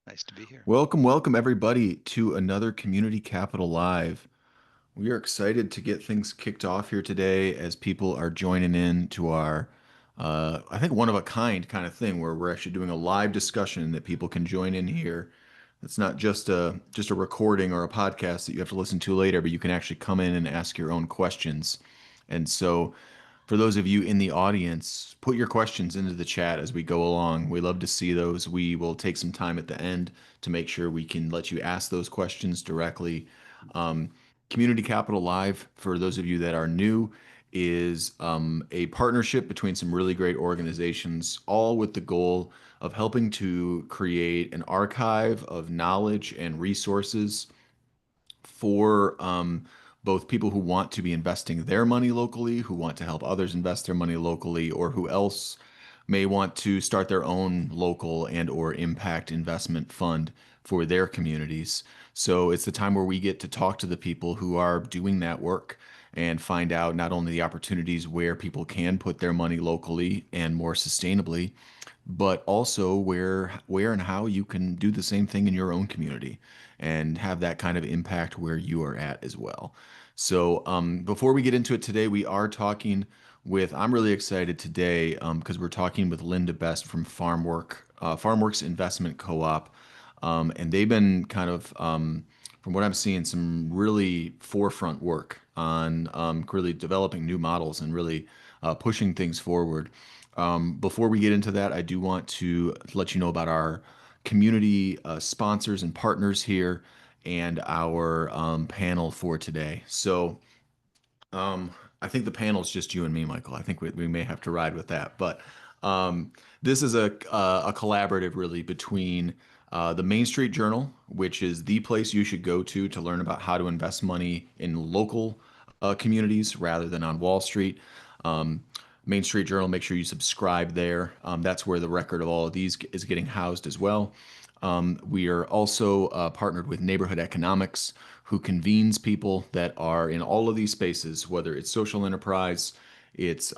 Nice to be here. Welcome everybody to another Community Capital Live. We are excited to get things kicked off here today as people are joining in to our, I think one of a kind of thing where we're actually doing a live discussion that people can join in here. It's not just a recording or a podcast that you have to listen to later, but you can actually come in and ask your own questions. And so for those of you in the audience, put your questions into the chat as we go along. We love to see those. We will take some time at the end to make sure we can let you ask those questions directly. Um, Community Capital Live, for those of you that are new, is a partnership between some really great organizations, all with the goal of helping to create an archive of knowledge and resources for both people who want to be investing their money locally, who want to help others invest their money locally, or who else may want to start their own local and or impact investment fund for their communities. So it's the time where we get to talk to the people who are doing that work and find out not only the opportunities where people can put their money locally and more sustainably, but also where and how you can do the same thing in your own community and have that kind of impact where you are at as well. So before we get into it today, we are talking with. I'm really excited today because we're talking with Linda Best from FarmWorks Investment Co-op, and they've been kind of from what I'm seeing, some really forefront work on really developing new models and really pushing things forward. Before we get into that, I do want to let you know about our community sponsors and partners here and our panel for today. So, um, I think the panel is just you and me, Michael. I think we may have to ride with that. But um, this is a collaborative really between the Main Street Journal, which is the place you should go to learn about how to invest money in local communities rather than on Wall Street. Um, Main Street Journal, make sure you subscribe there. That's where the record of all of these is getting housed as well. We are also partnered with Neighborhood Economics, who convenes people that are in all of these spaces, whether it's social enterprise, it's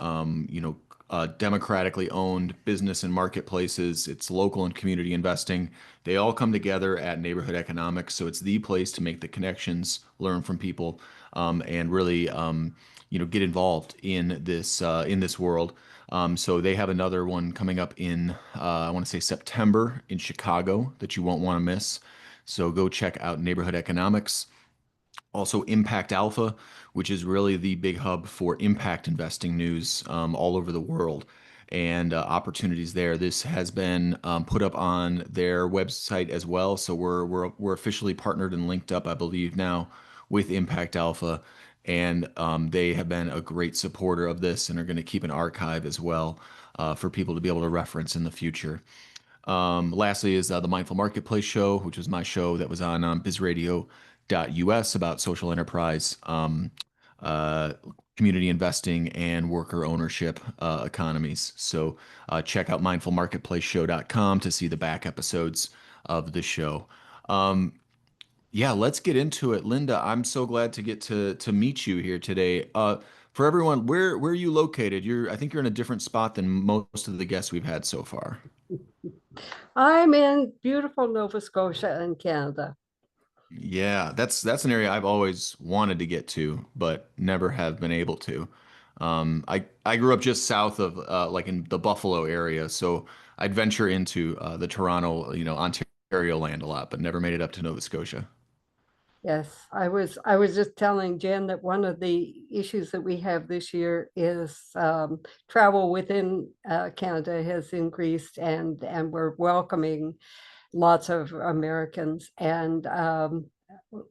democratically owned business and marketplaces, it's local and community investing. They all come together at Neighborhood Economics, so it's the place to make the connections, learn from people, and really get involved in this world. So they have another one coming up in I want to say September in Chicago that you won't want to miss. So go check out Neighborhood Economics. Also, Impact Alpha, which is really the big hub for impact investing news all over the world and opportunities there. This has been put up on their website as well. So we're officially partnered and linked up, I believe, now with Impact Alpha. And they have been a great supporter of this and are going to keep an archive as well for people to be able to reference in the future. Lastly is the Mindful Marketplace show, which was my show that was on bizradio.us about social enterprise, uh, community investing, and worker ownership economies. So check out mindfulmarketplaceshow.com to see the back episodes of the show. Um, yeah, let's get into it. Linda, I'm so glad to get to meet you here today. For everyone, where are you located? I think you're in a different spot than most of the guests we've had so far. I'm in beautiful Nova Scotia in Canada. Yeah, that's an area I've always wanted to get to, but never have been able to. I grew up just south of like in the Buffalo area, so I'd venture into the Toronto, Ontario land a lot, but never made it up to Nova Scotia. Yes, I was just telling Jen that one of the issues that we have this year is travel within Canada has increased, and we're welcoming lots of Americans, and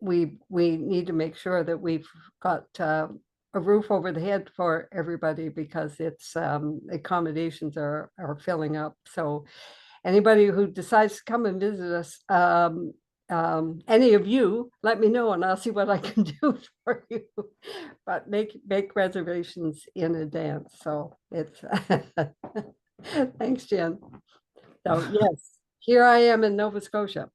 we need to make sure that we've got a roof over the head for everybody because it's accommodations are filling up. So anybody who decides to come and visit us, any of you, let me know and I'll see what I can do for you. But make reservations in advance. So it's thanks, Jen. So yes, here I am in Nova Scotia.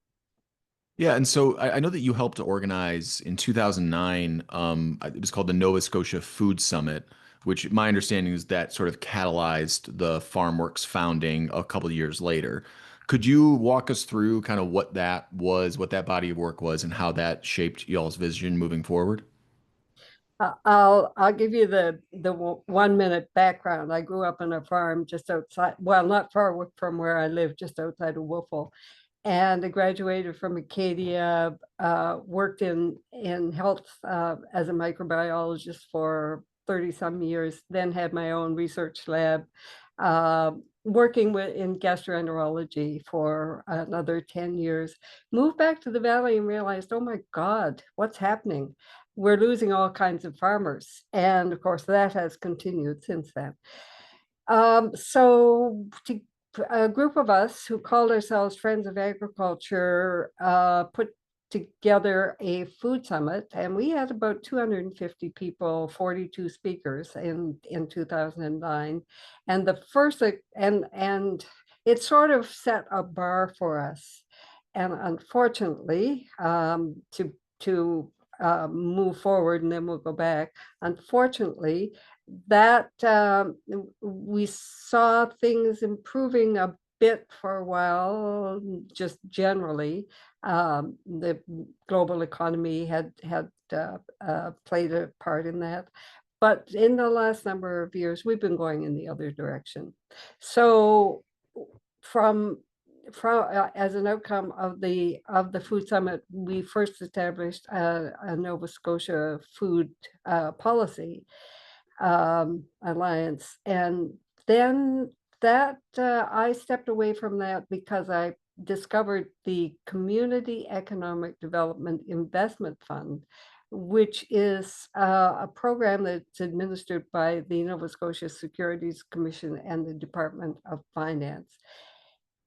Yeah, and so I know that you helped to organize in 2009. It was called the Nova Scotia Food Summit, which my understanding is that sort of catalyzed the FarmWorks founding a couple of years later. Could you walk us through kind of what that was, what that body of work was, and how that shaped y'all's vision moving forward? I'll give you the 1 minute background. I grew up on a farm just outside, well, not far from where I live, just outside of Wolfville. And I graduated from Acadia, worked in health as a microbiologist for 30 some years, then had my own research lab, uh, working in gastroenterology for another 10 years. Moved back to the valley and realized, oh my God, what's happening? We're losing all kinds of farmers. And of course, that has continued since then. So a group of us who called ourselves Friends of Agriculture put together a food summit, and we had about 250 people, 42 speakers in 2009. And the first and it sort of set a bar for us. And unfortunately, to move forward, and then we'll go back. Unfortunately, that we saw things improving a bit for a while, just generally. The global economy had played a part in that. But in the last number of years, we've been going in the other direction. So from as an outcome of the food summit, we first established a Nova Scotia food policy alliance. And then I stepped away from that because I discovered the Community Economic Development Investment Fund, which is a program that's administered by the Nova Scotia Securities Commission and the Department of Finance.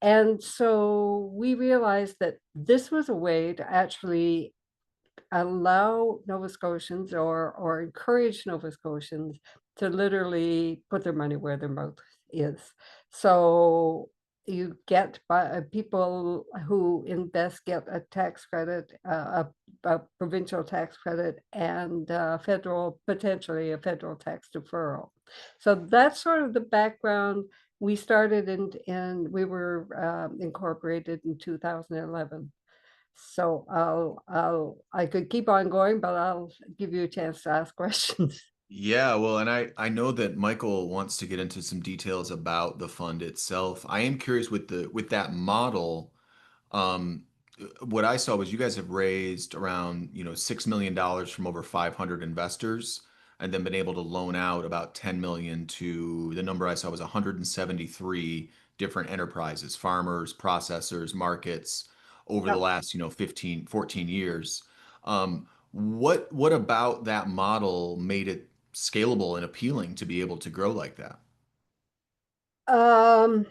And so we realized that this was a way to actually allow Nova Scotians or encourage Nova Scotians to literally put their money where their mouth is. So you get people who invest get a tax credit, a provincial tax credit, and federal, potentially a federal tax deferral. So that's sort of the background. We started in we were incorporated in 2011. So I could keep on going, but I'll give you a chance to ask questions. Yeah, well, and I know that Michael wants to get into some details about the fund itself. I am curious with the with that model. Um, what I saw was you guys have raised around, $6 million from over 500 investors, and then been able to loan out about 10 million to the number I saw was 173 different enterprises, farmers, processors, markets over the Yep. last, 15, 14 years. What about that model made it scalable and appealing to be able to grow like that? Um,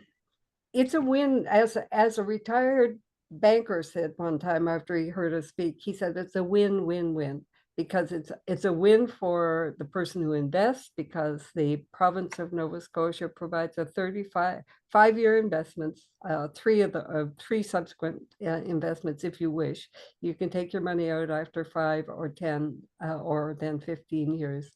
it's a win. As a retired banker said one time after he heard us speak, he said it's a win-win-win because it's a win for the person who invests because the province of Nova Scotia provides a 35 5-year investments, three subsequent investments if you wish. You can take your money out after 5 or 10 or then 15 years.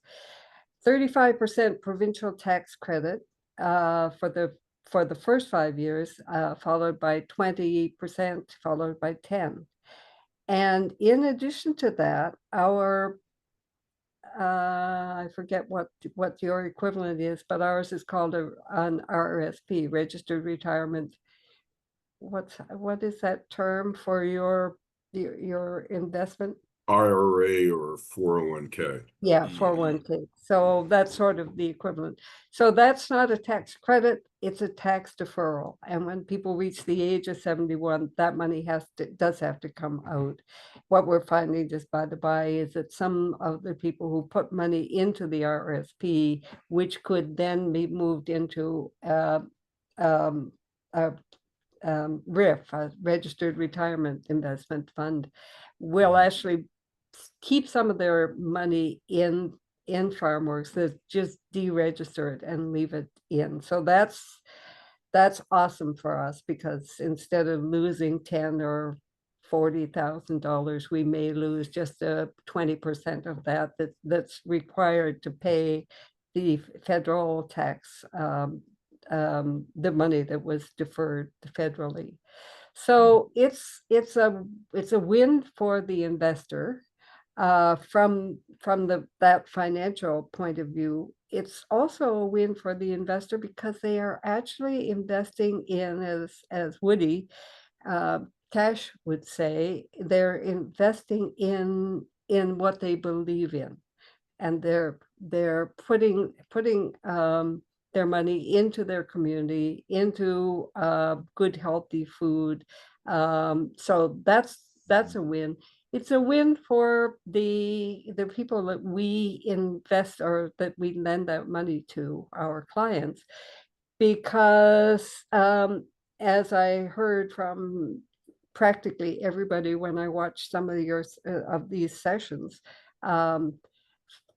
35% provincial tax credit for the first 5 years, followed by 20%, followed by 10. And in addition to that, I forget what your equivalent is, but ours is called an RRSP, Registered Retirement. What is that term for your investment? IRA or 401k. Yeah, Yeah. 401k. So that's sort of the equivalent. So that's not a tax credit, it's a tax deferral. And when people reach the age of 71, that money does have to come out. What we're finding, just by the by, is that some of the people who put money into the RSP, which could then be moved into um, a RIF, a Registered Retirement Investment Fund, will Mhm. actually keep some of their money in FarmWorks, that just deregister it and leave it in. So that's awesome for us because instead of losing 10 or $40,000, we may lose just 20% of that's required to pay the federal tax the money that was deferred federally. So it's a win for the investor from that financial point of view. It's also a win for the investor because they are actually investing in, as Woody Cash would say, they're investing in what they believe in, and they're putting their money into their community, into good healthy food. So that's a win. It's a win for the people that we invest or that we lend that money to, our clients, because as I heard from practically everybody when I watched some of of these sessions, um,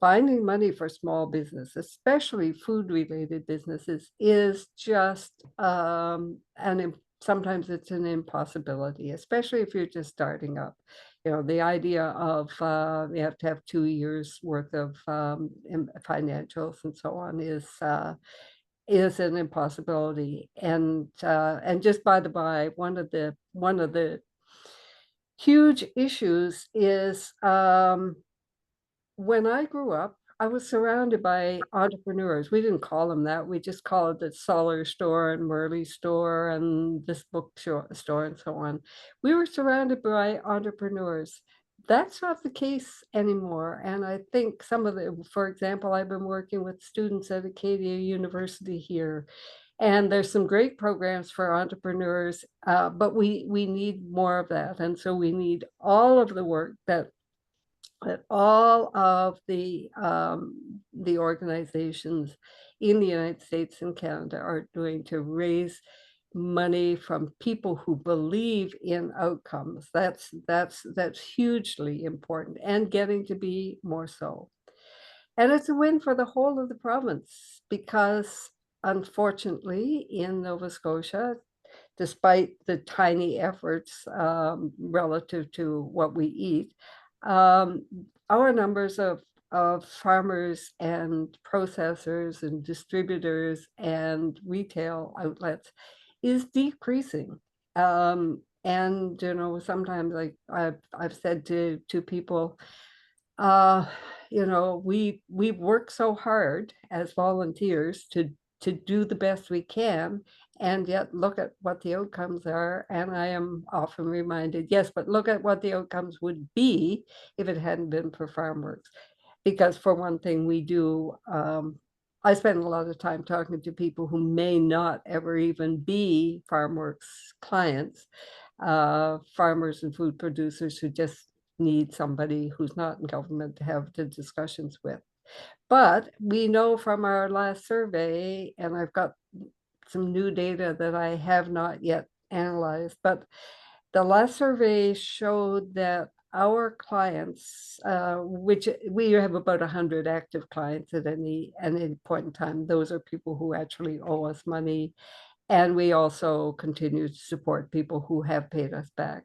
finding money for small business, especially food related businesses, is just sometimes it's an impossibility, especially if you're just starting up. You know, the idea of you have to have 2 years worth of financials and so on is an impossibility. And just by the by, one of the huge issues is when I grew up, I was surrounded by entrepreneurs. We didn't call them that. We just called it the Solar store and Murley store and this store and so on. We were surrounded by entrepreneurs. That's not the case anymore. And I think some of for example, I've been working with students at Acadia University here, and there's some great programs for entrepreneurs, but we need more of that. And so we need all of the work that all of the organizations in the United States and Canada are doing to raise money from people who believe in outcomes. That's hugely important, and getting to be more so. And it's a win for the whole of the province because, unfortunately, in Nova Scotia, despite the tiny efforts relative to what we eat, um, our numbers of farmers and processors and distributors and retail outlets is decreasing. And you know, sometimes, like I've said to people, uh, you know, we work so hard as volunteers to do the best we can, and yet look at what the outcomes are. And I am often reminded, yes, but look at what the outcomes would be if it hadn't been for FarmWorks. Because for one thing, we do, I spend a lot of time talking to people who may not ever even be FarmWorks clients, farmers and food producers who just need somebody who's not in government to have the discussions with. But we know from our last survey, and I've got some new data that I have not yet analyzed, but the last survey showed that our clients, which we have about 100 active clients at any point in time, those are people who actually owe us money. And we also continue to support people who have paid us back.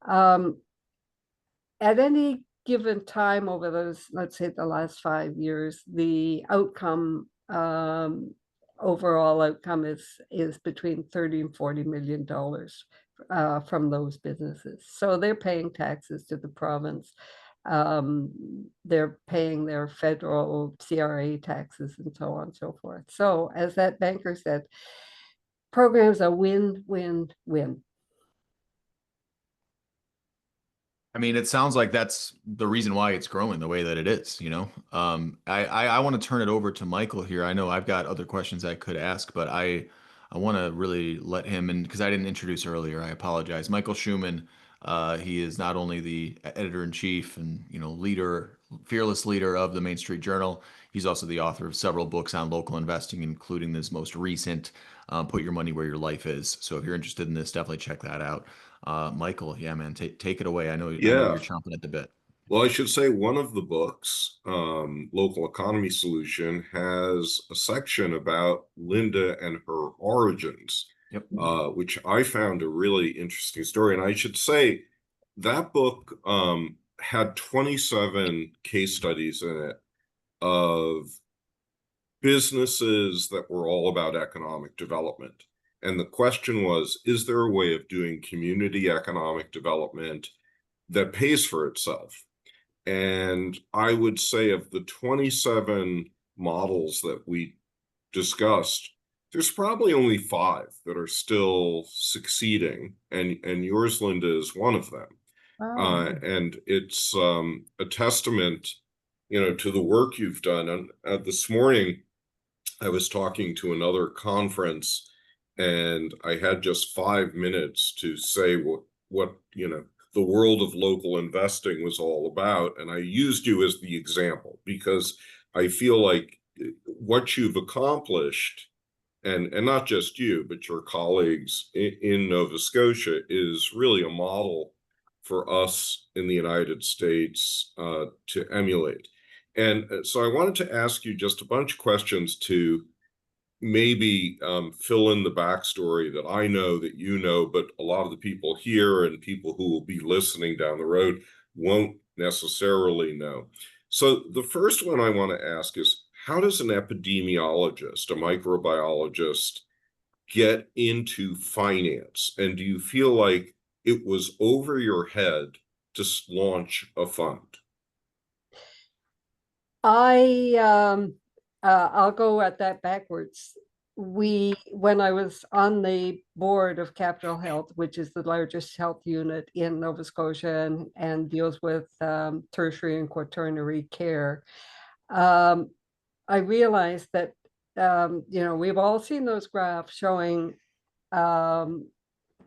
At any given time over those, let's say the last 5 years, the outcome, overall outcome is between 30 and $40 million from those businesses. So they're paying taxes to the province. They're paying their federal CRA taxes and so on and so forth. So as that banker said, programs are win, win, win. I mean, it sounds like that's the reason why it's growing the way that it is, you know. I want to turn it over to Michael here. I know I've got other questions I could ask, but I want to really let him in because I didn't introduce earlier. I apologize. Michael Schumann, he is not only the editor-in-chief and, you know, leader, fearless leader of the Main Street Journal. He's also the author of several books on local investing, including this most recent, Put Your Money Where Your Life Is. So if you're interested in this, definitely check that out. Michael, yeah, man, take it away. I know Yeah. you're chomping at the bit. Well, I should say one of the books, Local Economy Solution, has a section about Linda and her origins, Yep. Which I found a really interesting story. And I should say that book had 27 case studies in it of businesses that were all about economic development. And the question was, is there a way of doing community economic development that pays for itself? And I would say of the 27 models that we discussed, there's probably only 5 that are still succeeding, and yours, Linda, is one of them. Oh, And it's a testament, to the work you've done. And this morning, I was talking to another conference, and I had just 5 minutes to say what the world of local investing was all about, and I used you as the example because I feel like what you've accomplished, and not just you, but your colleagues in Nova Scotia, is really a model for us in the United States to emulate. And so I wanted to ask you just a bunch of questions to maybe fill in the backstory that I know that you know, but a lot of the people here and people who will be listening down the road won't necessarily know. So the first one I want to ask is, how does an epidemiologist, a microbiologist, get into finance? And do you feel like it was over your head to launch a fund? I'll go at that backwards. When I was on the board of Capital Health, which is the largest health unit in Nova Scotia and deals with tertiary and quaternary care, um, I realized that we've all seen those graphs showing um,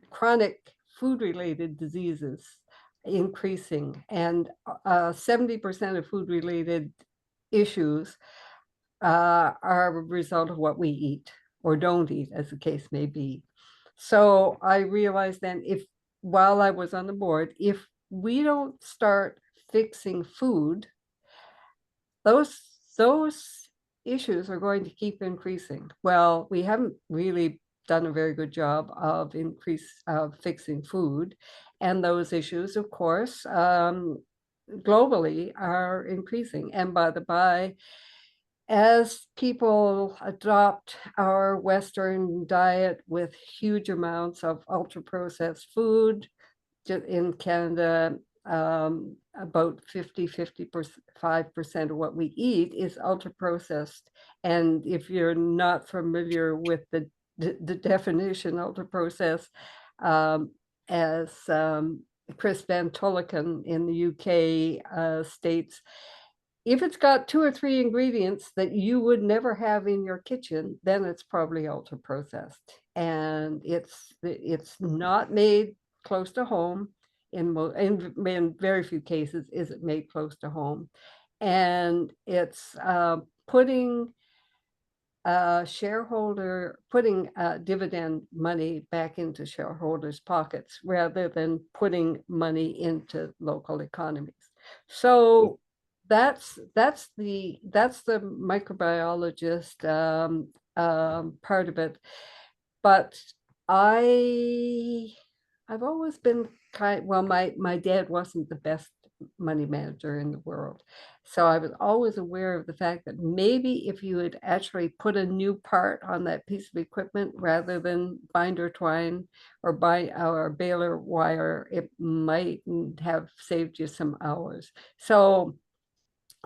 chronic food-related diseases increasing, and 70% of food-related issues are a result of what we eat or don't eat, as the case may be. So I realized then, while I was on the board, if we don't start fixing food, those issues are going to keep increasing. Well, we haven't really done a very good job of fixing food, and those issues, of course, globally are increasing. And by the by, as people adopt our Western diet with huge amounts of ultra processed food, in Canada, about 55% of what we eat is ultra processed. And if you're not familiar with the definition, ultra processed, as Chris Van Tullochen in the UK states, if it's got 2 or 3 ingredients that you would never have in your kitchen, then it's probably ultra processed, and it's not made close to home. In very few cases is it made close to home, and it's putting dividend money back into shareholders' pockets rather than putting money into local economies. So that's the microbiologist part of it. But I've always been my dad wasn't the best money manager in the world. So I was always aware of the fact that maybe if you had actually put a new part on that piece of equipment rather than binder twine or baler wire, it might have saved you some hours. So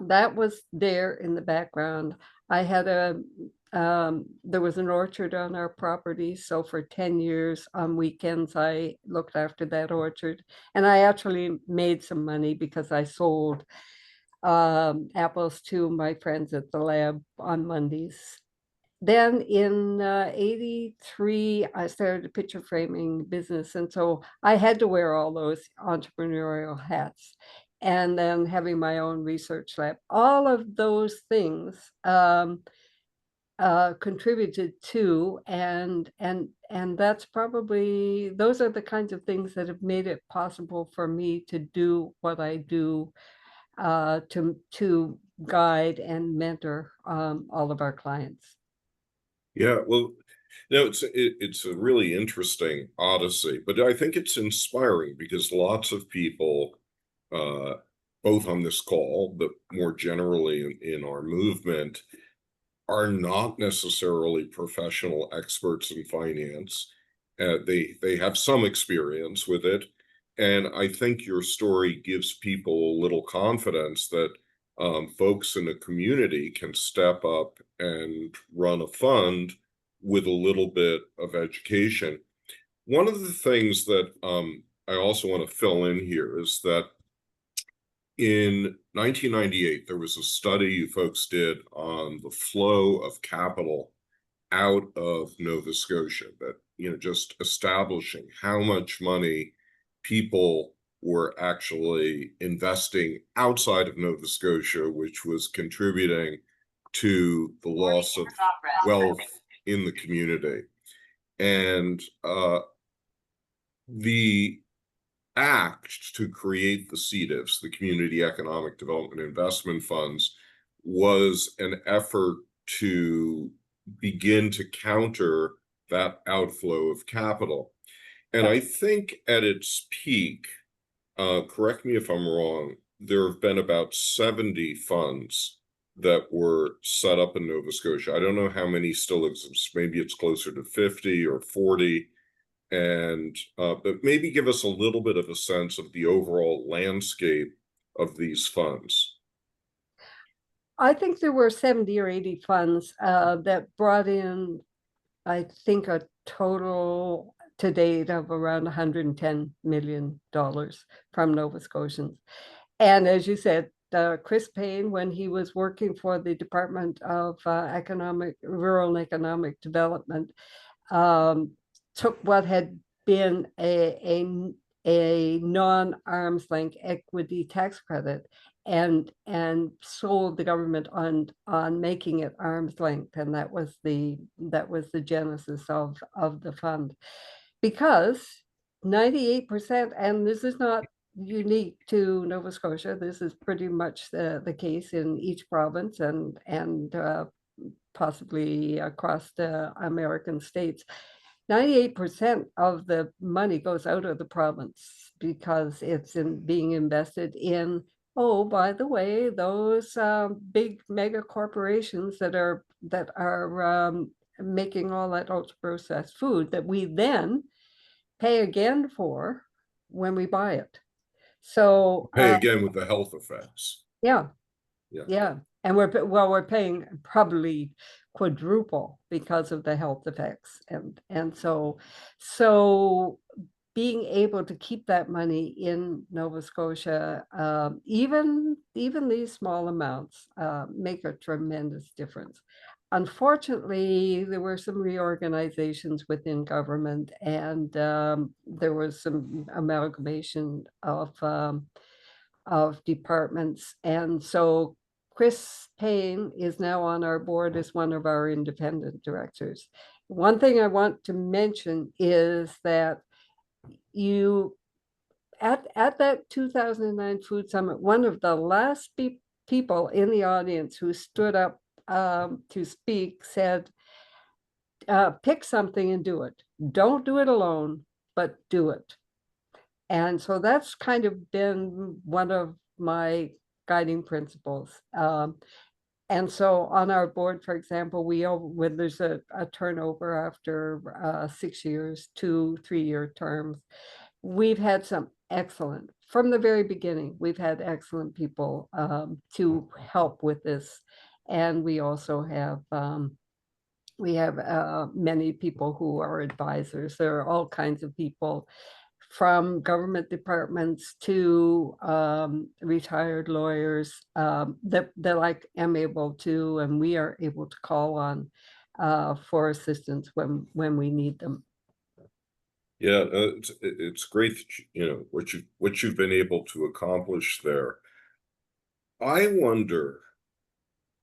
that was there in the background. I had there was an orchard on our property. So for 10 years on weekends, I looked after that orchard, and I actually made some money because I sold apples to my friends at the lab on Mondays. Then in 83, I started a picture framing business. And so I had to wear all those entrepreneurial hats. And then having my own research lab, all of those things contributed to, and that's probably, those are the kinds of things that have made it possible for me to do what I do, to guide and mentor all of our clients. Yeah, well, it's a really interesting odyssey, but I think it's inspiring because lots of people, both on this call, but more generally in our movement, are not necessarily professional experts in finance. They have some experience with it, and I think your story gives people a little confidence that folks in the community can step up and run a fund with a little bit of education. One of the things that I also want to fill in here is that in 1998, there was a study you folks did on the flow of capital out of Nova Scotia, that, just establishing how much money people were actually investing outside of Nova Scotia, which was contributing to the loss of wealth in the community. And the act to create the CEDIFs, the Community Economic Development Investment Funds, was an effort to begin to counter that outflow of capital. And I think at its peak, correct me if I'm wrong, there have been about 70 funds that were set up in Nova Scotia. I don't know how many still exist. Maybe it's closer to 50 or 40. And but maybe give us a little bit of a sense of the overall landscape of these funds. I think there were 70 or 80 funds that brought in, I think, a total to date of around $110 million from Nova Scotians. And as you said, Chris Payne, when he was working for the Department of Rural and Economic Development, took what had been a non-arm's length equity tax credit and sold the government on making it arm's length, and that was the genesis of the fund. Because 98%, and this is not unique to Nova Scotia, this is pretty much the case in each province and possibly across the American states. 98% of the money goes out of the province because it's being invested in, oh, by the way, those big mega corporations that are making all that ultra processed food that we then pay again for when we buy it. So pay again with the health effects. Yeah. And we're paying probably quadruple because of the health effects. And so being able to keep that money in Nova Scotia, even these small amounts, make a tremendous difference. Unfortunately, there were some reorganizations within government, and there was some amalgamation of departments. And so Chris Payne is now on our board as one of our independent directors. One thing I want to mention is that at that 2009 Food Summit, one of the last people in the audience who stood up to speak said, pick something and do it. Don't do it alone, but do it. And so that's kind of been one of my guiding principles. And so on our board, for example, when there's a turnover after 6 years, 2 3-year terms, we've had some excellent, from the very beginning, we've had excellent people to help with this. And we also have many people who are advisors. There are all kinds of people, from government departments to retired lawyers that I am able to, and we are able to call on for assistance when we need them. Yeah, it's great that what you've been able to accomplish there. I wonder,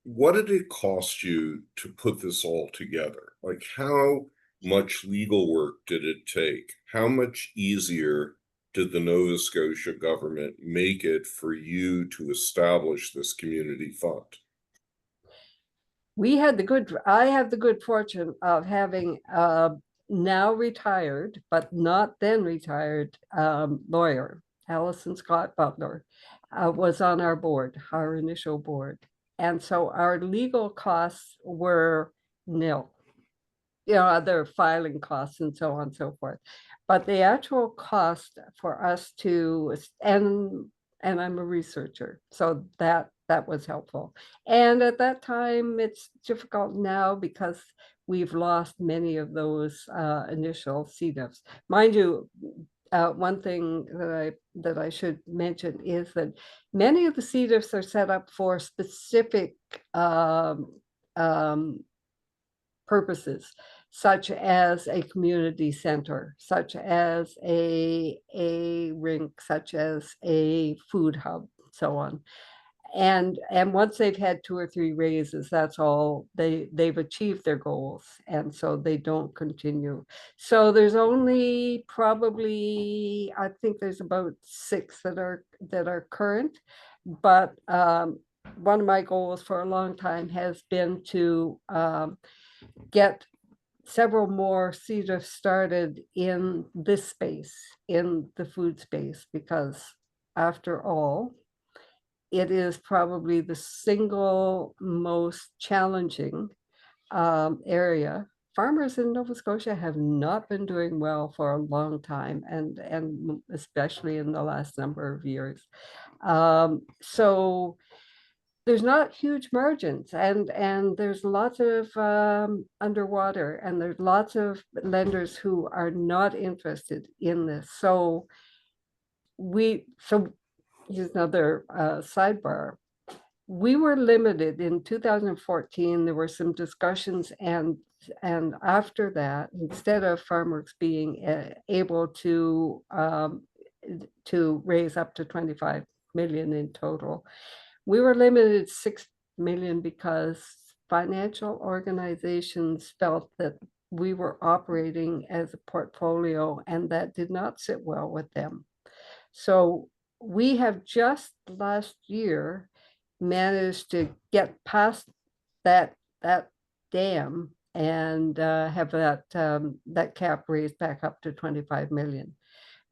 what did it cost you to put this all together? Like, how much legal work did it take? How much easier did the Nova Scotia government make it for you to establish this community fund? I have the good fortune of having now retired, but not then retired, lawyer, Allison Scott Butler, was on our board, our initial board. And so our legal costs were nil, other filing costs and so on and so forth. But the actual cost for us to, and I'm a researcher, so that was helpful. And at that time, it's difficult now because we've lost many of those initial CDFs. Mind you, one thing that I should mention is that many of the CDFs are set up for specific purposes, such as a community center, such as a rink, such as a food hub, so on. And once they've had 2 or 3 raises, that's all, they've achieved their goals, and so they don't continue. So there's only probably, I think there's about 6 that are current, but one of my goals for a long time has been to get several more CEDARs started in this space, in the food space, because after all, it is probably the single most challenging area. Farmers in Nova Scotia have not been doing well for a long time, and especially in the last number of years. So there's not huge margins, and there's lots of underwater, and there's lots of lenders who are not interested in this. So here's another sidebar. We were limited in 2014. There were some discussions, and after that, instead of FarmWorks being able to raise up to 25 million in total, we were limited 6 million because financial organizations felt that we were operating as a portfolio, and that did not sit well with them. So we have just last year managed to get past that dam and have that cap raised back up to 25 million.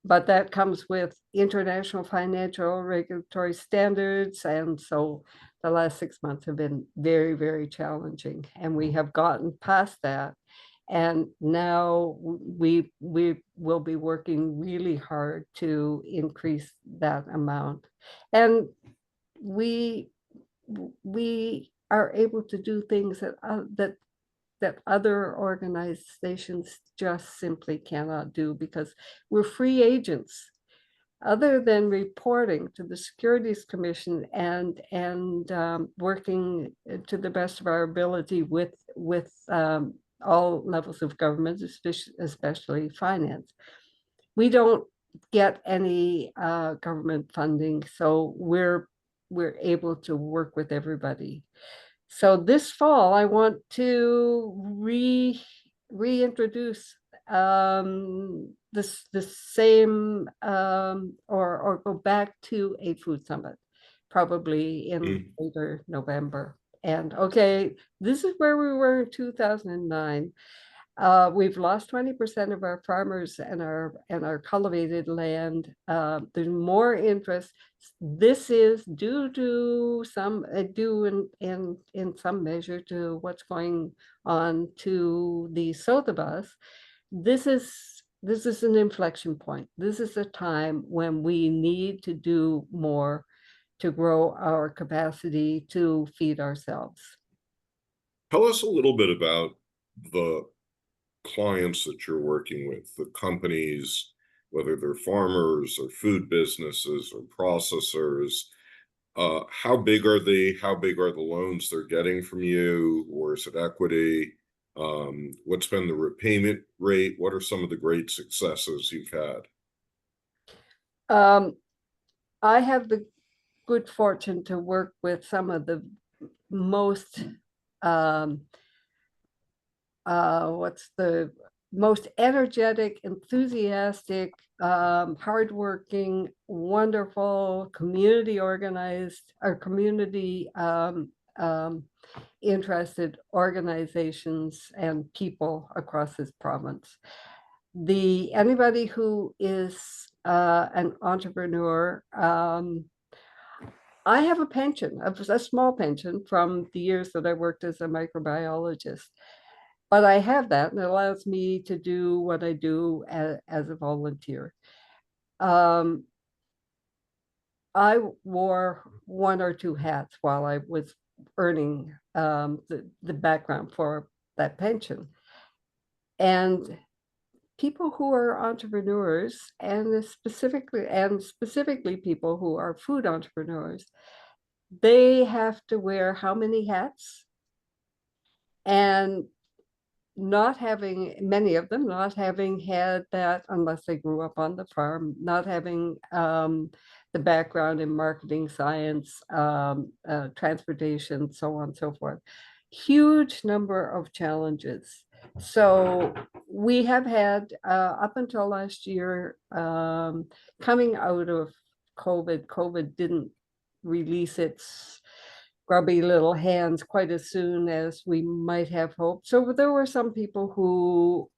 But that comes with international financial regulatory standards, and so the last 6 months have been very, very challenging, and we have gotten past that. And now we will be working really hard to increase that amount. And we are able to do things that other organizations just simply cannot do, because we're free agents. Other than reporting to the Securities Commission and working to the best of our ability with all levels of government, especially finance, we don't get any government funding, so we're able to work with everybody. So this fall, I want to reintroduce this same or go back to a food summit, probably in later November. And okay, this is where we were in 2009. We've lost 20% of our farmers and our cultivated land. There's more interest. This is due to in some measure to what's going on to the south of us. This is an inflection point. This is a time when we need to do more to grow our capacity to feed ourselves. Tell us a little bit about the clients that you're working with, the companies, whether they're farmers or food businesses or processors. How big are they? How big are the loans they're getting from you, or is it equity? What's been the repayment rate? What are some of the great successes you've had? I have the good fortune to work with some of the most what's the most energetic, enthusiastic, hardworking, wonderful, community organized, or community interested organizations and people across this province. Anybody who is an entrepreneur, I have a pension, a small pension from the years that I worked as a microbiologist. But I have that, and it allows me to do what I do as a volunteer. Um, I wore one or two hats while I was earning the background for that pension. And people who are entrepreneurs, and specifically people who are food entrepreneurs, they have to wear how many hats? And not having, many of them not having had that unless they grew up on the farm, not having the background in marketing, science, transportation, so on and so forth. Huge number of challenges. So we have had up until last year, coming out of COVID didn't release its grubby little hands quite as soon as we might have hoped. So there were some people who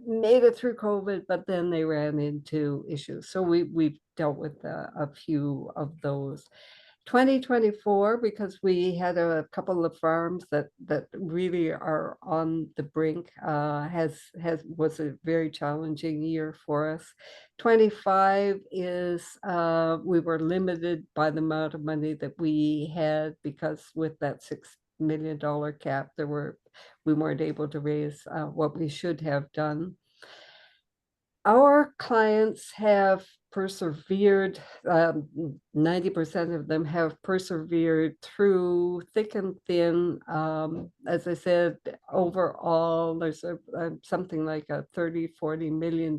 made it through COVID, but then they ran into issues. So we've dealt with a few of those. 2024, because we had a couple of farms that really are on the brink, was a very challenging year for us. 25 is we were limited by the amount of money that we had, because with that $6 million cap, we weren't able to raise what we should have done. Our clients have persevered, 90% of them have persevered through thick and thin. As I said, overall, there's something like a $30–40 million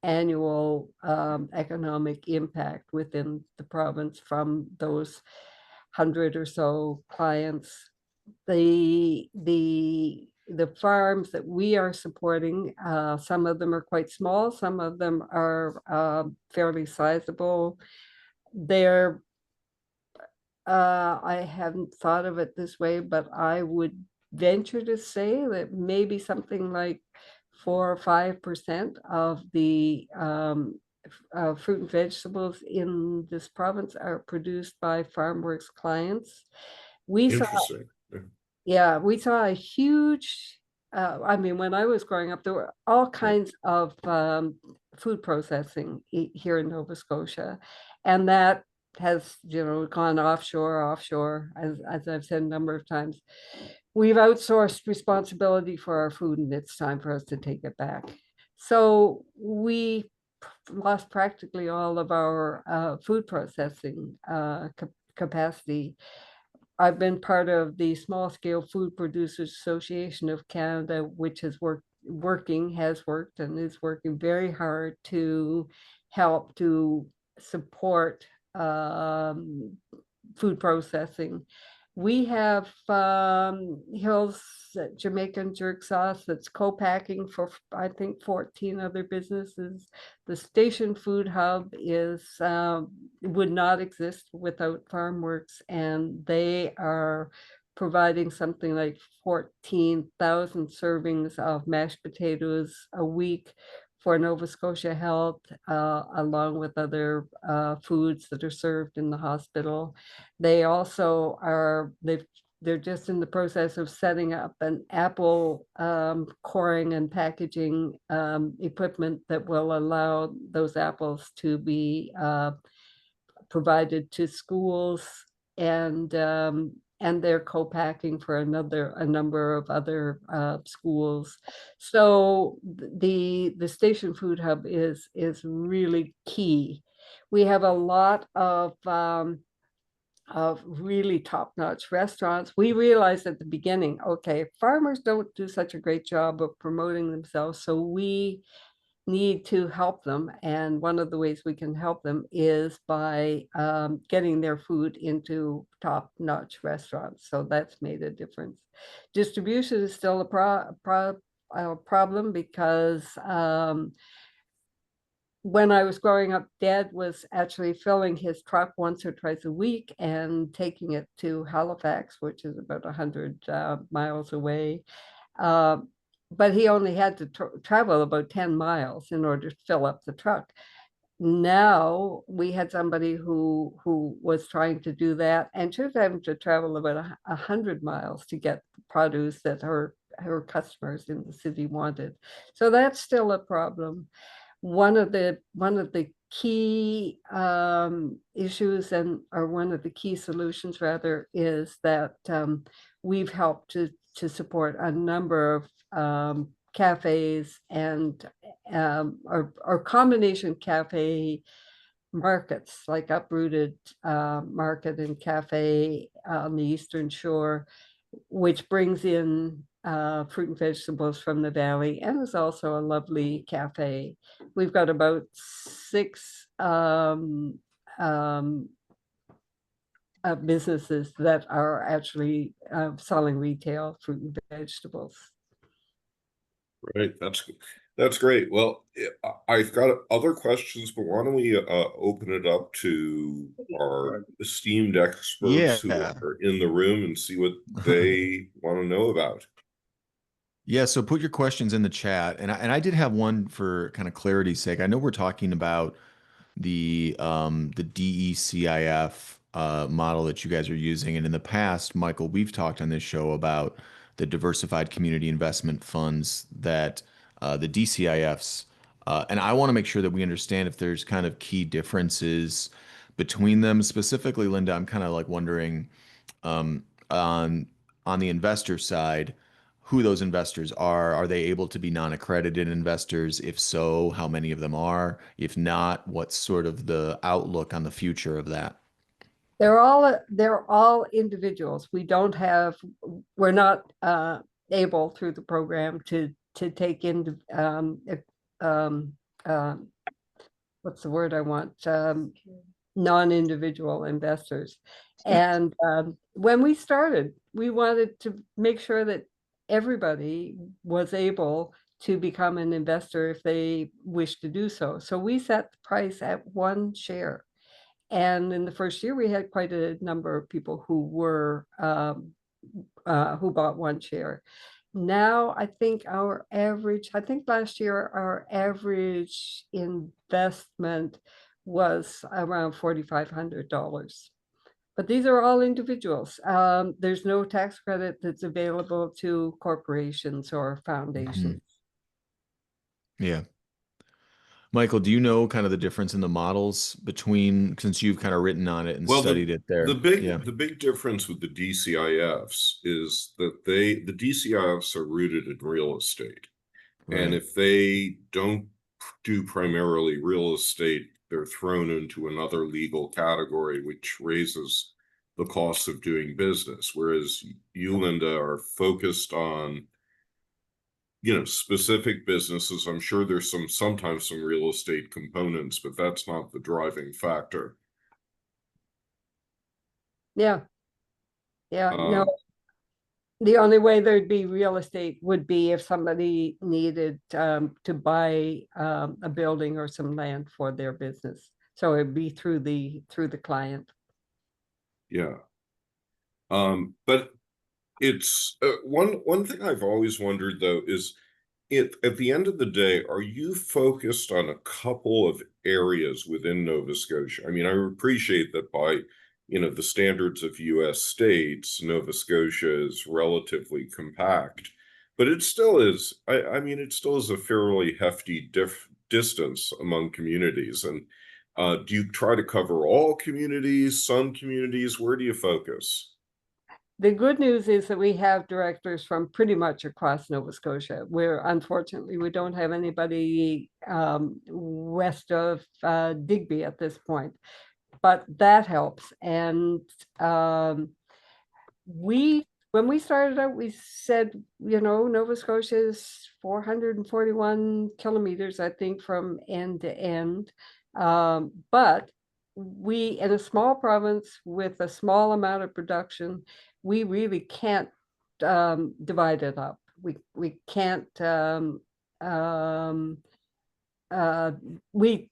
annual economic impact within the province from those 100 or so clients. The farms that we are supporting, some of them are quite small, some of them are fairly sizable. They're I haven't thought of it this way, but I would venture to say that maybe something like 4 or 5% of the fruit and vegetables in this province are produced by FarmWorks clients. We saw Interesting. Yeah. Yeah, we saw a huge, I mean, when I was growing up, there were all kinds of food processing here in Nova Scotia. And that has, gone offshore, as I've said a number of times. We've outsourced responsibility for our food, and it's time for us to take it back. So we lost practically all of our food processing capacity. I've been part of the Small Scale Food Producers Association of Canada, which has worked and is working very hard to help to support food processing. We have Hills Jamaican jerk sauce that's co-packing for, I think, 14 other businesses. The Station Food Hub would not exist without FarmWorks, and they are providing something like 14,000 servings of mashed potatoes a week for Nova Scotia Health, along with other foods that are served in the hospital. They also they're just in the process of setting up an apple coring and packaging equipment that will allow those apples to be provided to schools, and they're co-packing for a number of other schools. So the Station Food Hub is really key. We have a lot of really top-notch restaurants. We realized at the beginning, okay, farmers don't do such a great job of promoting themselves, so we need to help them. And one of the ways we can help them is by getting their food into top-notch restaurants. So that's made a difference. Distribution is still a problem, because when I was growing up, Dad was actually filling his truck once or twice a week and taking it to Halifax, which is about 100 miles away. But he only had to travel about 10 miles in order to fill up the truck. now we had somebody who was trying to do that, and she was having to travel about 100 miles to get the produce that her customers in the city wanted. So that's still a problem. One of the key issues, and or one of the key solutions rather, is that we've helped to support a number of cafes and or combination cafe markets, like Uprooted Market and Cafe on the Eastern Shore, which brings in fruit and vegetables from the valley, and is also a lovely cafe. We've got about 6 businesses that are actually selling retail fruit and vegetables. Right. That's great. Well, I've got other questions, but why don't we open it up to our esteemed experts who Yeah. are in the room and see what they want to know about. Yeah, so put your questions in the chat. And I did have one for kind of clarity's sake. I know we're talking about the DECIF model that you guys are using. And in the past, Michael, we've talked on this show about the diversified community investment funds that the DCIFs, and I want to make sure that we understand if there's kind of key differences between them. Specifically, Linda, I'm kind of like wondering um, on the investor side, who those investors are. Are they able to be non-accredited investors? If so, how many of them are? If not, what's sort of the outlook on the future of that? They're all individuals. We're not able through the program to take in um, um, what's the word I want? Non-individual investors. And when we started, we wanted to make sure that everybody was able to become an investor if they wish to do so. So we set the price at 1 share. And in the first year, we had quite a number of people who bought 1 share. Now, I think last year our average investment was around $4,500. But these are all individuals. There's no tax credit that's available to corporations or Mhm. foundations. Yeah. Michael, do you know kind of the difference in the models between, since you've kind of written on it and Well, studied it the there? Yeah. big difference with the DCIFs is that the DCIFs are rooted in real estate. And Right. if they don't do primarily real estate, they're thrown into another legal category, which raises the cost of doing business. Whereas you, Linda, are focused on, specific businesses. I'm sure there's sometimes some real estate components, but that's not the driving factor. Yeah, yeah, no. Um, The only way there'd be real estate would be if somebody needed to buy a building or some land for their business. So it'd be through the client. yeah. But it's one thing I've always wondered though is at the end of the day, are you focused on a couple of areas within Nova Scotia? I mean, I appreciate that by, the standards of US states, Nova Scotia is relatively compact, but it still is, I mean, it still is a fairly hefty distance among communities. And do you try to cover all communities, some communities? Where do you focus? The good news is that we have directors from pretty much across Nova Scotia, where unfortunately we don't have anybody west of Digby at this point, but that helps. And we when we started out, we said, Nova Scotia is 441 kilometers, I think, from end to end. But we, in a small province with a small amount of production, we really can't divide it up. We can't um, uh, we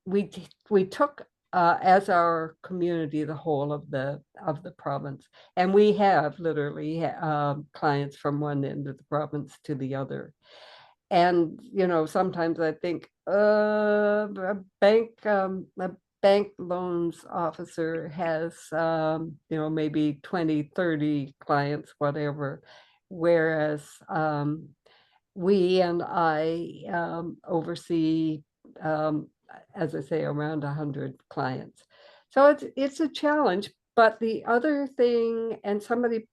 we took as our community the whole of the province, and we have literally clients from one end of the province to the other. And sometimes I think a bank loans officer has maybe 20, 30 clients, whatever, whereas we and I oversee, um, as I say, around 100 clients. So it's a challenge. But the other thing, and somebody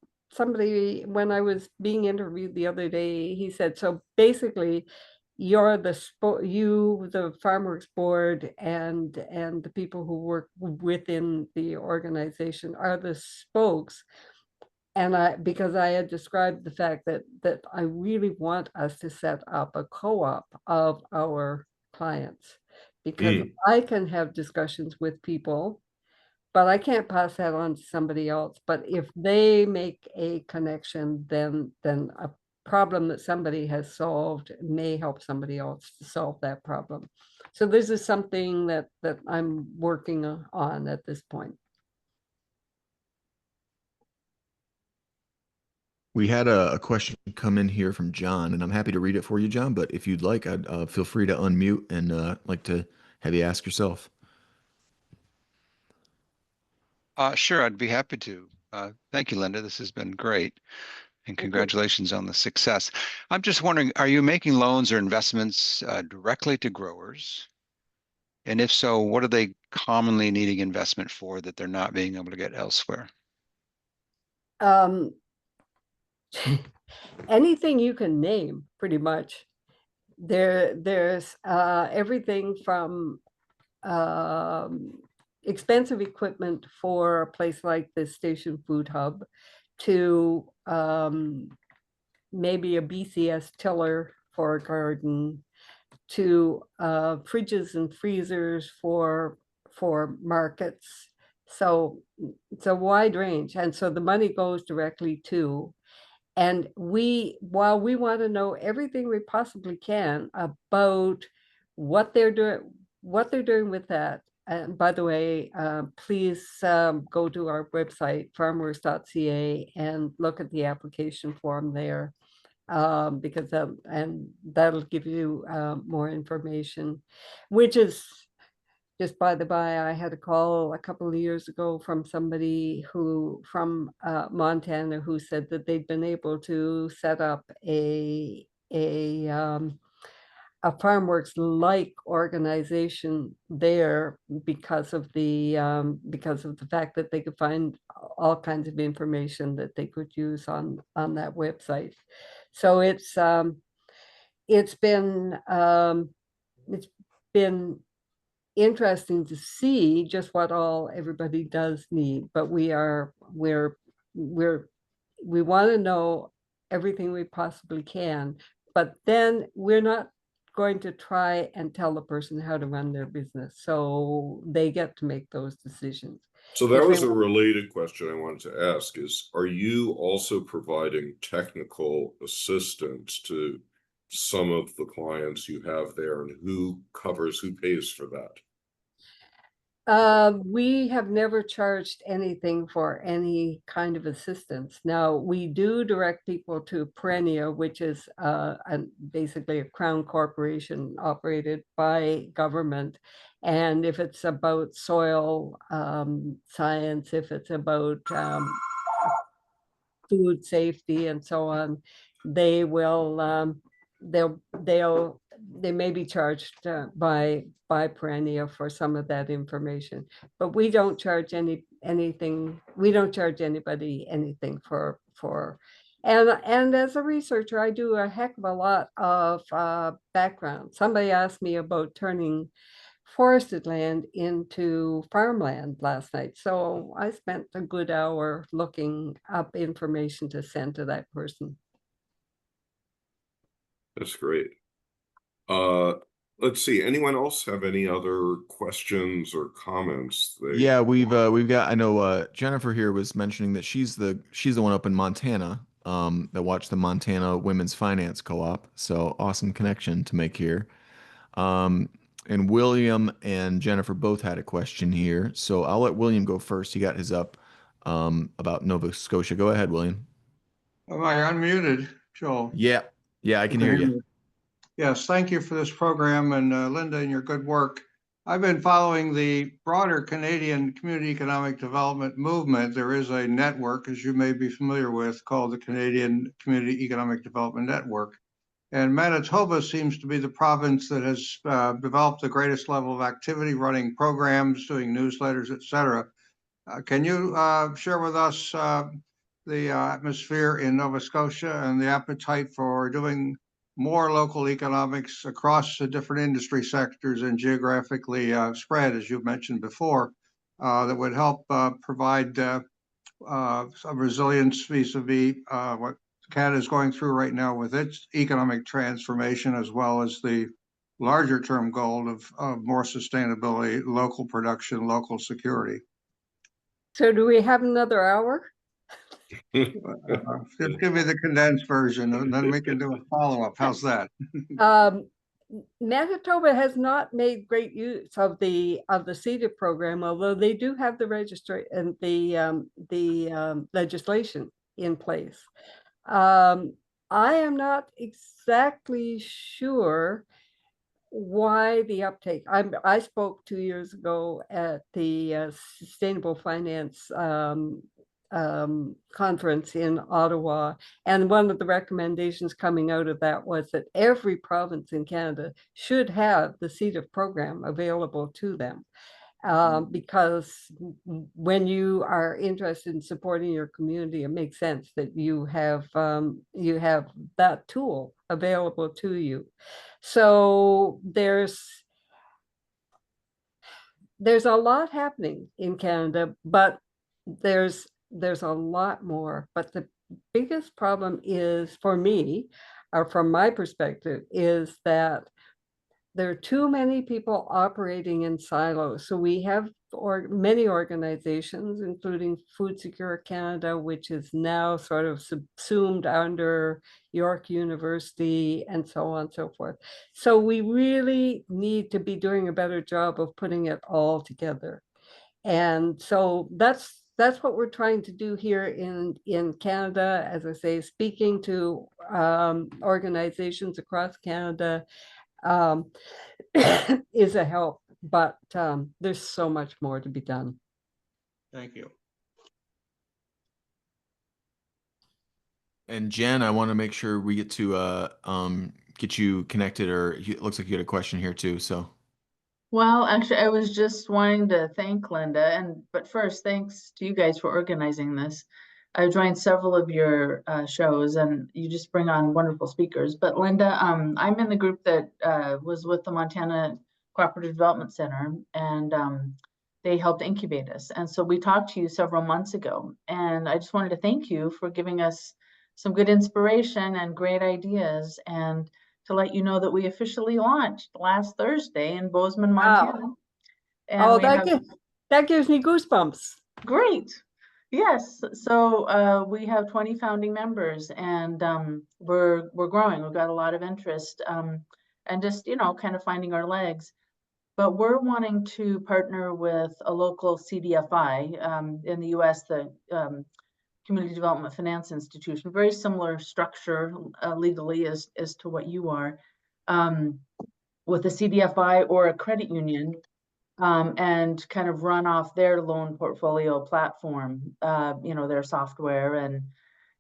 when I was being interviewed the other day, he said, so basically, the FarmWorks board and the people who work within the organization are the spokes. And because I had described the fact that I really want us to set up a co-op of our clients, because Mm. I can have discussions with people, but I can't pass that on to somebody else. But if they make a connection, then a problem that somebody has solved may help somebody else to solve that problem. So this is something that I'm working on at this point. We had a question come in here from John, and I'm happy to read it for you, John. But if you'd like, I'd feel free to unmute and like to have you ask yourself. Sure, I'd be happy to. Thank you, Linda. This has been great. And Thank you. congratulations on the success. I'm just wondering, are you making loans or investments directly to growers? And if so, what are they commonly needing investment for that they're not being able to get elsewhere? Um, anything you can name, pretty much. There's everything from expensive equipment for a place like the Station Food Hub to maybe a BCS tiller for a garden, to fridges and freezers for markets. So it's a wide range, and so the money goes directly to. And while we want to know everything we possibly can about what they're doing with that. And by the way, please go to our website, farmworks.ca, and look at the application form there, because that'll give you more information, which is just by the by. I had a call a couple of years ago from somebody from Montana, who said that they'd been able to set up a FarmWorks like organization there because of the fact that they could find all kinds of information that they could use on that website. So it's been um, it's been interesting to see just what all everybody does need. But we want to know everything we possibly can, but then we're not going to try and tell the person how to run their business, so they get to make those decisions. So If that they was a related question I wanted to ask is, are you also providing technical assistance to some of the clients you have there, and who pays for that? We have never charged anything for any kind of assistance. Now, we do direct people to Perennia, which is basically a crown corporation operated by government. And if it's about soil science, if it's about food safety and so on, they will they may be charged by Perennia for some of that information. But we don't charge anything. We don't charge anybody anything for. And as a researcher, I do a heck of a lot of background. Somebody asked me about turning forested land into farmland last night. So I spent a good hour looking up information to send to that person. That's great. Let's see. Anyone else have any other questions or comments? Yeah, we've got. I know Jennifer here was mentioning that she's the one up in Montana that watched the Montana Women's Finance Co-op. So awesome connection to make here. And William and Jennifer both had a question here. So I'll let William go first. He got his up about Nova Scotia. Go ahead, William. Am I unmuted, Joel? Yeah, I can hear you. Yes, thank you for this program, and Linda, and your good work. I've been following the broader Canadian community economic development movement. There is a network, as you may be familiar with, called the Canadian Community Economic Development Network. And Manitoba seems to be the province that has developed the greatest level of activity, running programs, doing newsletters, et cetera. Can you share with us the atmosphere in Nova Scotia and the appetite for doing more local economics across the different industry sectors and geographically spread, as you mentioned before, that would help provide some resilience vis-a-vis what Canada is going through right now with its economic transformation, as well as the larger term goal of more sustainability, local production, local security. So do we have another hour? Just give me the condensed version, and then we can do a follow-up. How's that? Manitoba has not made great use of the CEDA program, although they do have the registry and the legislation in place. I am not exactly sure why the uptake. I spoke 2 years ago at the Sustainable Finance conference in Ottawa, and one of the recommendations coming out of that was that every province in Canada should have the CEDA program available to them. Because when you are interested in supporting your community, it makes sense that you have that tool available to you. So there's a lot happening in Canada, but there's a lot more. But the biggest problem is, for me, or from my perspective, is that there are too many people operating in silos. So we have many organizations, including Food Secure Canada, which is now sort of subsumed under York University, and so on and so forth. So we really need to be doing a better job of putting it all together. And so that's what we're trying to do here in Canada, as I say, speaking to organizations across Canada, is a help, but there's so much more to be done. Thank you. And Jen, I want to make sure we get to get you connected, or it looks like you had a question here too. So, well, actually, I was just wanting to thank Linda, but first, thanks to you guys for organizing this. I've joined several of your shows, and you just bring on wonderful speakers. But Linda, I'm in the group that was with the Montana Cooperative Development Center, and they helped incubate us. And so we talked to you several months ago, and I just wanted to thank you for giving us some good inspiration and great ideas, and to let you know that we officially launched last Thursday in Bozeman, Montana. Wow. And that gives me goosebumps. Great. Yes. So we have 20 founding members, and we're growing. We've got a lot of interest, and just, kind of finding our legs. But we're wanting to partner with a local CDFI in the US, the Community Development Finance Institution, very similar structure legally as to what you are, with a CDFI or a credit union, and kind of run off their loan portfolio platform, their software. And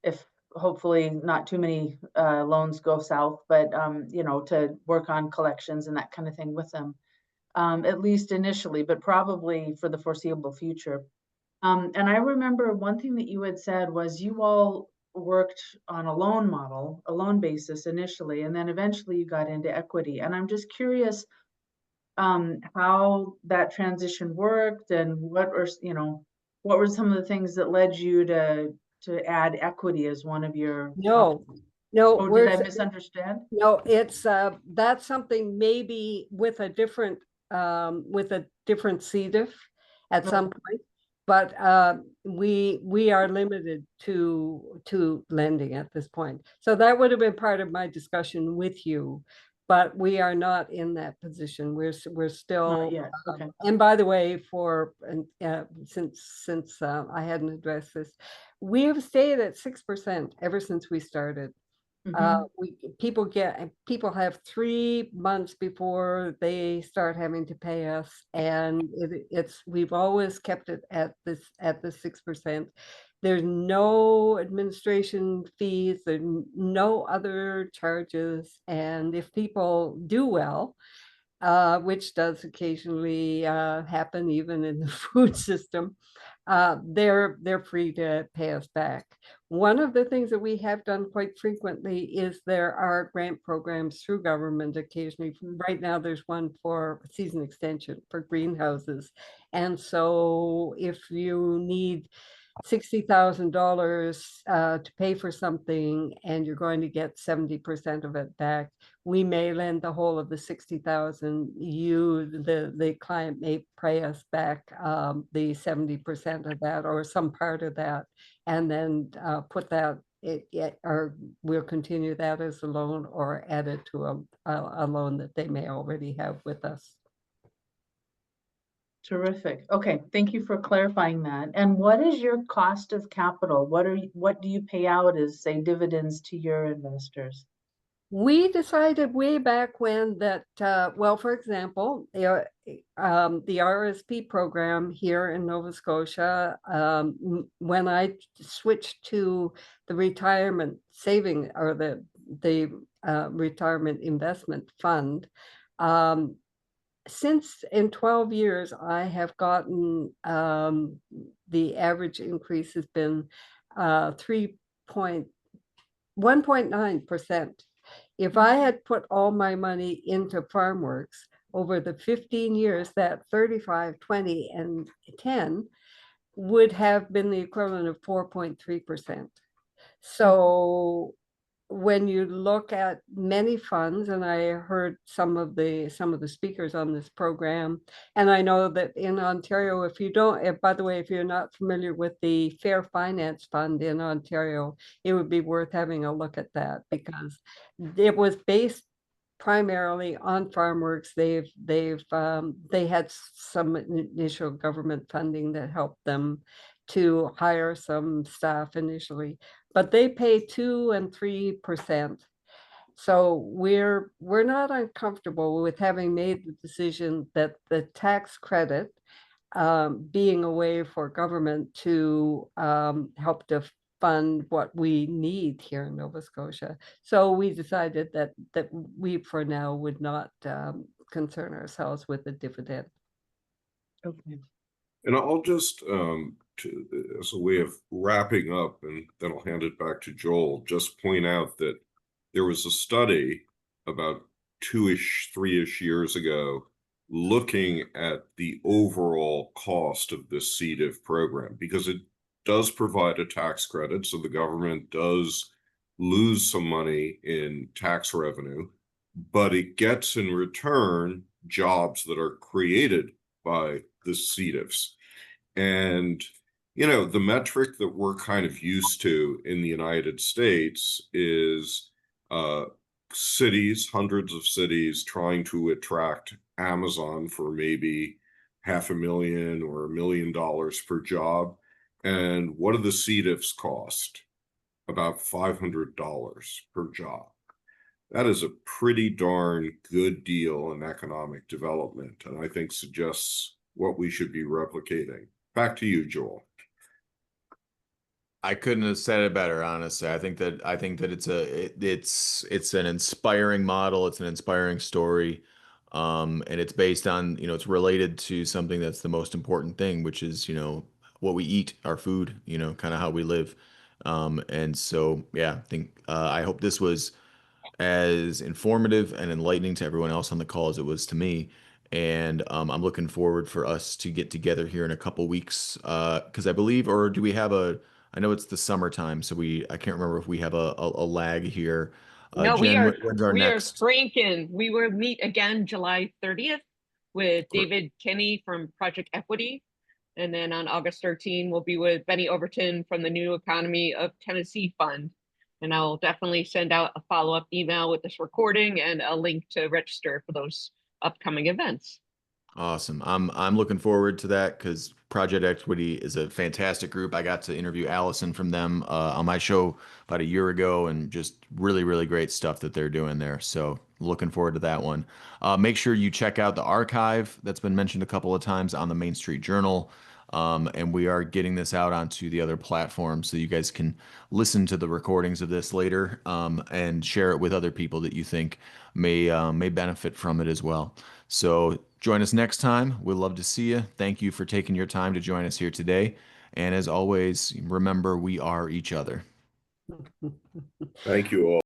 if hopefully not too many loans go south, but, to work on collections and that kind of thing with them, at least initially, but probably for the foreseeable future. And I remember one thing that you had said was you all worked on a loan basis initially, and then eventually you got into equity. And I'm just curious how that transition worked, and what were some of the things that led you to add equity as one of your No, did I misunderstand? No, it's that's something maybe with a different CDF at some point, but we are limited to lending at this point. So that would have been part of my discussion with you, but we are not in that position. We're still Not yet. Okay. And by the way, since I hadn't addressed this, we have stayed at 6% ever since we started. People have 3 months before they start having to pay us, and we've always kept it at the 6%. There's no administration fees, there's no other charges, and if people do well, which does occasionally happen even in the food system, they're free to pay us back. One of the things that we have done quite frequently is there are grant programs through government occasionally. Right now, there's one for season extension for greenhouses. And so if you need $60,000 to pay for something and you're going to get 70% of it back, we may lend the whole of the 60,000. The client may pay us back the 70% of that or some part of that, and then put that or we'll continue that as a loan or add it to a loan that they may already have with us. Terrific. Okay, thank you for clarifying that. And what is your cost of capital? What do you pay out as, say, dividends to your investors? We decided way back when that, well, for example, the RSP program here in Nova Scotia, when I switched to the retirement saving or the retirement investment fund, since in 12 years, I have gotten, the average increase has been 1.9%. If I had put all my money into FarmWorks over the 15 years, that 35, 20, and 10 would have been the equivalent of 4.3%. So when you look at many funds, and I heard some of the speakers on this program, and I know that in Ontario, if you don't, by the way, if you're not familiar with the Fair Finance Fund in Ontario, it would be worth having a look at that because it was based primarily on FarmWorks. They had some initial government funding that helped them to hire some staff initially, but they pay 2 and 3%. So we're not uncomfortable with having made the decision that the tax credit being a way for government to help to fund what we need here in Nova Scotia. So we decided that we for now would not concern ourselves with the dividend. Okay. And I'll just, as a way of wrapping up, and then I'll hand it back to Joel, just point out that there was a study about 2-ish, 3-ish years ago looking at the overall cost of this C. diff program, because it does provide a tax credit, so the government does lose some money in tax revenue, but it gets in return jobs that are created by the C. diffs. And, you know, the metric that we're kind of used to in the United States is cities, hundreds of cities trying to attract Amazon for maybe $500,000 or $1 million per job. And what do the C. diffs cost? About $500 per job. That is a pretty darn good deal in economic development, and I think suggests what we should be replicating. Back to you, Joel. I couldn't have said it better, honestly. I think that it's an inspiring model. It's an inspiring story, and it's based on, you know, it's related to something that's the most important thing, which is, you know, what we eat, our food, you know, kind of how we live. And so, yeah, I hope this was as informative and enlightening to everyone else on the call as it was to me. And I'm looking forward for us to get together here in a couple weeks, because I believe, or do we have I know it's the summertime, so I can't remember if we have a lag here. No, Jen, when's our we are next? cranking. We will meet again July 30th with Great. David Kinney from Project Equity. And then on August 13, we'll be with Benny Overton from the New Economy of Tennessee Fund. And I'll definitely send out a follow-up email with this recording and a link to register for those upcoming events. Awesome. I'm looking forward to that because Project Equity is a fantastic group. I got to interview Allison from them on my show about a year ago, and just really, really great stuff that they're doing there. So looking forward to that one. Make sure you check out the archive that's been mentioned a couple of times on the Main Street Journal. And we are getting this out onto the other platforms so you guys can listen to the recordings of this later, and share it with other people that you think may benefit from it as well. So join us next time. We'd love to see you. Thank you for taking your time to join us here today. And as always, remember, we are each other. Thank you all.